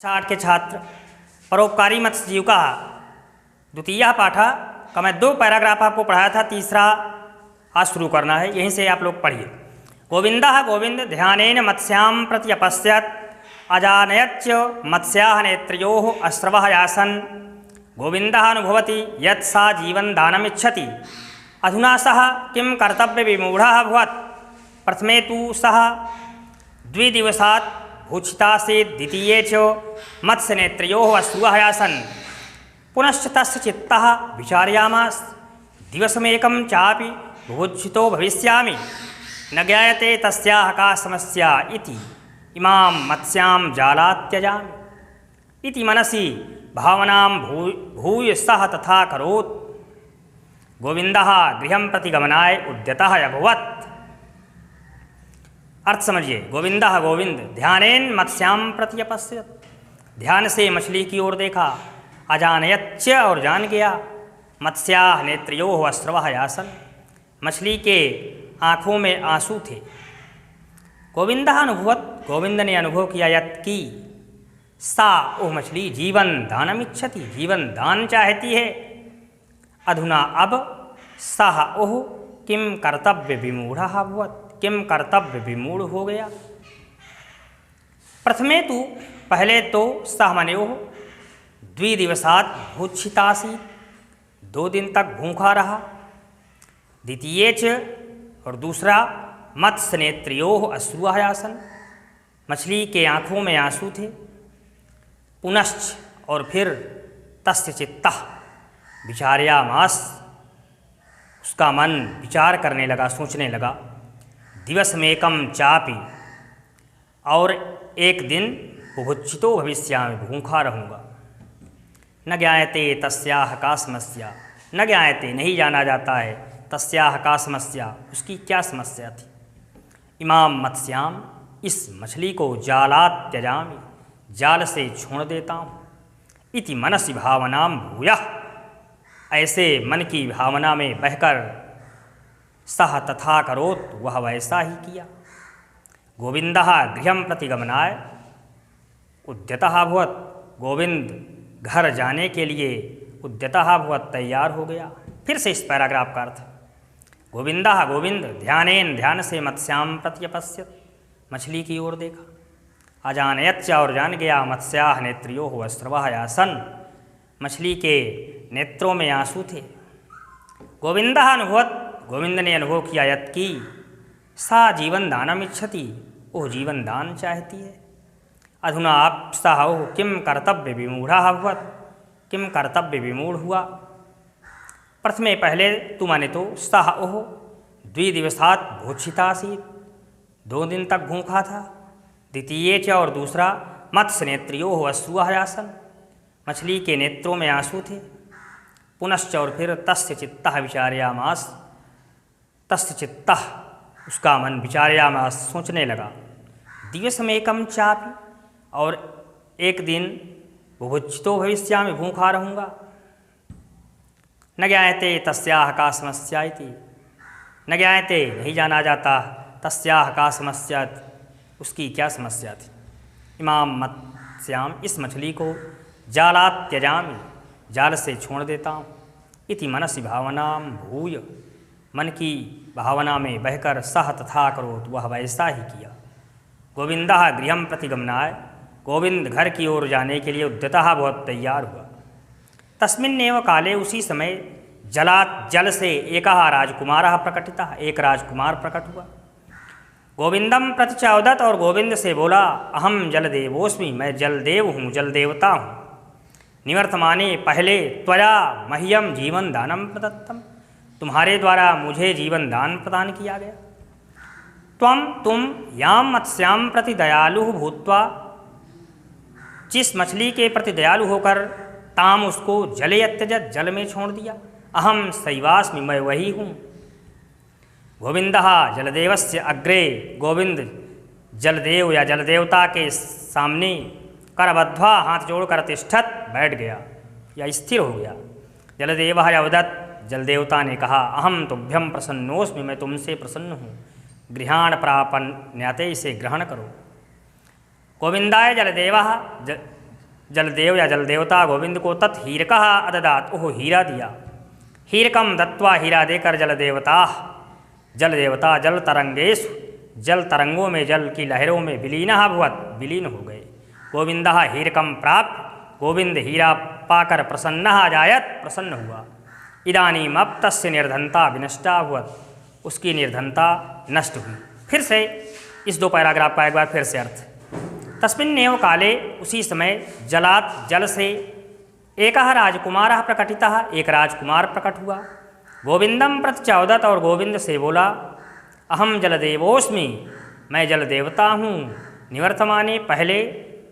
छाट के छात्र परोपकारी मत्स्य जीव का द्वितीय पाठ का मैं 2 पैराग्राफ आपको पढ़ाया था, तीसरा आज शुरू करना है, यहीं से आप लोग पढ़िए। गोविंदः गोविंद ध्यानेन मत्स्यां प्रति अपश्यत् अजानयच्च मत्स्याः नेत्रयोः अश्रवः यासन् गोविंदः अनुभवति यत् सा जीवन दानमिच्छति अधुना सः किं कर्तव्यविमूढः अभवत्। प्रथमे तु सः द्विदिवसात् भूक्षितासीत्, द्वितीये च मत्स्यनेत्रयोः अश्रुवः यासन्। पुनश्च तस्य चित्तः विचारयामास दिवसमेकं चापि भूक्षितो भविष्यामि, न ज्ञायते तस्याः का समस्या इति इमां मत्स्यां जालात् त्यजामि इति मनसि भावनां भूय सः तथा करोत्। गोविंदः गृहं प्रति गमनाय उद्यतः अभवत्। अर्थ समझिए। गोविंदः गोविंद ध्यानेन मत्स्यां प्रति अपश्यत्, ध्यान से मछली की ओर देखा। अजानयच्च और जान गया। मत्स्याः नेत्रयोः अश्रवः यासन्, मछली के आँखों में आंसू थे। गोविंदः अनुभवत्, गोविंद ने अनुभव किया यत् की सा ओह मछली जीवन दानमिच्छति, जीवन दान चाहती है। अधुना अब सः ओह किं कर्तव्य विमूढ़ः अभवत्, किम कर्तव्य विमूढ़ हो गया। प्रथमे तो पहले तो सह मनयोः द्विदिवसात् भूक्षितासीत्, 2 दिन तक भूखा रहा। द्वितीये च और दूसरा मत्स्यनेत्रयोः अश्रुवः यासन्, मछली के आँखों में आंसू थे। पुनश्च और फिर तस्य चित्तः विचार्यामास, उसका मन विचार करने लगा, सोचने लगा। दिवसमेकं चापि और एक दिन बुभुक्षितो भविष्यामि, भूखा रहूँगा। न ज्ञायते तस्याः का समस्या, न ज्ञायते नहीं जाना जाता है, तस्याः का समस्या उसकी क्या समस्या थी। इमां मत्स्यां इस मछली को जालात् त्यजामि, जाल से छोड़ देता हूँ। इति मनसि भावनां भूयः, ऐसे मन की भावना में बहकर सह तथा करोत्, वह वैसा ही किया। गोविंदः गृहं प्रति गमनाय उद्यतः अभवत्, गोविंद घर जाने के लिए उद्यतः अभवत्, तैयार हो गया। फिर से इस पैराग्राफ का अर्थ। गोविंदः गोविंद ध्यानेन ध्यान से मत्स्यां प्रति अपश्यत्, मछली की ओर देखा। अजानयच्च और जान गया। मत्स्याः नेत्रयोः अश्रवः यासन्, मछली के नेत्रों में आंसू थे। गोविंदः अनुभवत्, गोविंद ने अनुभव किया यत् की सा जीवन दानमिच्छति, वह जीवन दान चाहती है। अधुना आप सः किम कर्तव्य विमूढ़ः अभवत्, किम कर्तव्य विमूढ़ हुआ। प्रथमे पहले तु माने तो सः ओह द्विदिवसात् भूक्षितासीत्, 2 दिन तक भूखा था। द्वितीये च और दूसरा मत्स्यनेत्रयोः अश्रुवः यासन्, मछली के नेत्रों में आंसू थे। पुनश्च और फिर तस्य चित्तः विचार्यामास, तस्य चित्तः उसका मन विचार्यामास सोचने लगा। दिवसमेकं चापि और एक दिन बुभुक्षितो भविष्यामि, भूखा रहूँगा। न ज्ञायते तस्याः का समस्या इति, न ज्ञायते नहीं जाना जाता, तस्याः का समस्या उसकी क्या समस्या थी। इमां मत्स्यां इस मछली को जालात् त्यजामि, जाल से छोड़ देता हूँ। इति मनसि भावनां भूय, मन की भावना में बहकर सह तथा करोत्, वह वैसा ही किया। गोविंदः गृहं प्रति गमनाय, गोविंद घर की ओर जाने के लिए उद्यतः बहुत तैयार हुआ। तस्मिन्नेव काले उसी समय जलात् जल से एकः राजकुमारः प्रकटितः, एक राजकुमार प्रकट हुआ। गोविंदम प्रति चौदत और गोविंद से बोला, अहम जलदेवोस्मि, मैं जलदेव हूँ, जलदेवता हूँ। निवर्तमाने पहले त्वया मह्यम जीवन दानम प्रदत्तम, तुम्हारे द्वारा मुझे जीवन दान प्रदान किया गया। तुम यां मत्स्यां प्रति दयालु भूत्वा, जिस मछली के प्रति दयालु होकर ताम उसको जले अत्यजत, जल में छोड़ दिया। अहम सैवास्मि, मैं वही हूँ। गोविंदः जलदेवस्य अग्रे, गोविंद जलदेव या जलदेवता के सामने करबद्ध्वा हाथ जोड़कर तिष्ठत, बैठ गया या स्थिर हो गया। जलदेवः अवदत्, जलदेवता ने कहा, अहम तुभ्यं प्रसन्नोस्मि, मैं तुमसे प्रसन्न हूँ। गृहाण प्रापन्यते, इसे ग्रहण करो। गोविंदाय जलदेवः जलदेव या जलदेवता गोविंद को तत् हीरकः अददात, ओह हीरा दिया। हीरकम दत्वा, हीरा देकर जलदेवता जल तरंगेषु, जल तरंगों में, जल की लहरों में विलीनः भवत, विलीन हो गए। गोविंदः हीरकम प्राप्त, गोविंद हीरा पाकर प्रसन्नः अजायत, प्रसन्न हुआ। इदानीम अब तस्य निर्धनता विनष्टा भवत, उसकी निर्धनता नष्ट हुई। फिर से इस दो पैराग्राफ का एक बार फिर से अर्थ। तस्मिन्नेव काले, उसी समय, जलात, जल से, एकः राजकुमारः प्रकटितः, एक राजकुमार प्रकट हुआ। गोविंदम प्रति चौदत, और गोविंद से बोला, अहम जलदेवोस्मि, मैं जल देवता हूँ। निवर्तमाने, पहले,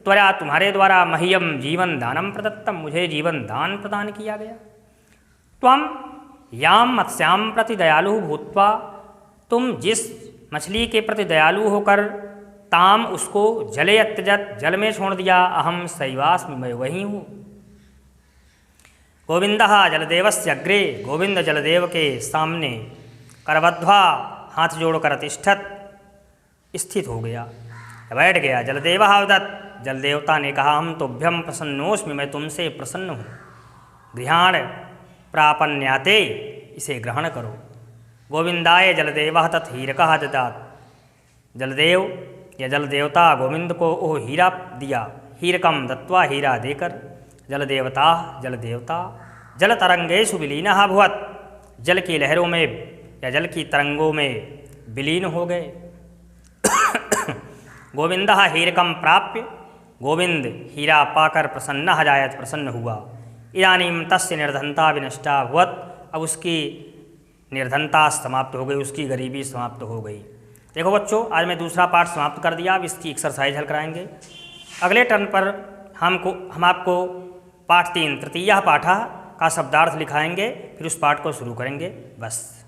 त्वया, तुम्हारे द्वारा, मह्यम जीवन दानम प्रदत्तम, मुझे जीवन दान प्रदान किया गया। त्वम याम मत्स्याम प्रति दयालु भूत्वा, तुम जिस मछली के प्रति दयालु होकर, ताम, उसको, जले त्यजत, जल में छोड़ दिया, अहम सैवास्मि, मैं वही हूँ। गोविंदः जलदेवस्य अग्रे, गोविंद जलदेव के सामने, करबद्ध्वा, हाथ जोड़कर, तिष्ठत, स्थित हो गया, बैठ गया। जलदेवः अवदत्, जलदेवता ने कहा, हम तोभ्यम प्रसन्नोस्मि, मैं तुमसे प्रसन्न हूँ। गृहाण प्रापन्याते, इसे ग्रहण करो। गोविंदाय जलदेवः तत् हीरकः ददात, जलदेव या जलदेवता गोविंद को ओह हीरा दिया। हीरकम दत्वा, हीरा देकर, जलदेवता जल तरंगेषु विलीनः भवत, जल की लहरों में या जल की तरंगों में विलीन हो गए। गोविंदः हीरकम प्राप्य, गोविंद हीरा पाकर प्रसन्नः अजायत, प्रसन्न हुआ। इदानीं तस्य निर्धनता विनष्टा भवत, अब उसकी निर्धनता समाप्त हो गई, उसकी गरीबी समाप्त हो गई। देखो बच्चों, आज मैं दूसरा पार्ट समाप्त कर दिया। अब इसकी एक्सरसाइज हल कराएंगे। अगले टर्न पर हम आपको पाठ 3 तृतीयः पाठः का शब्दार्थ लिखाएंगे, फिर उस पाठ को शुरू करेंगे। बस।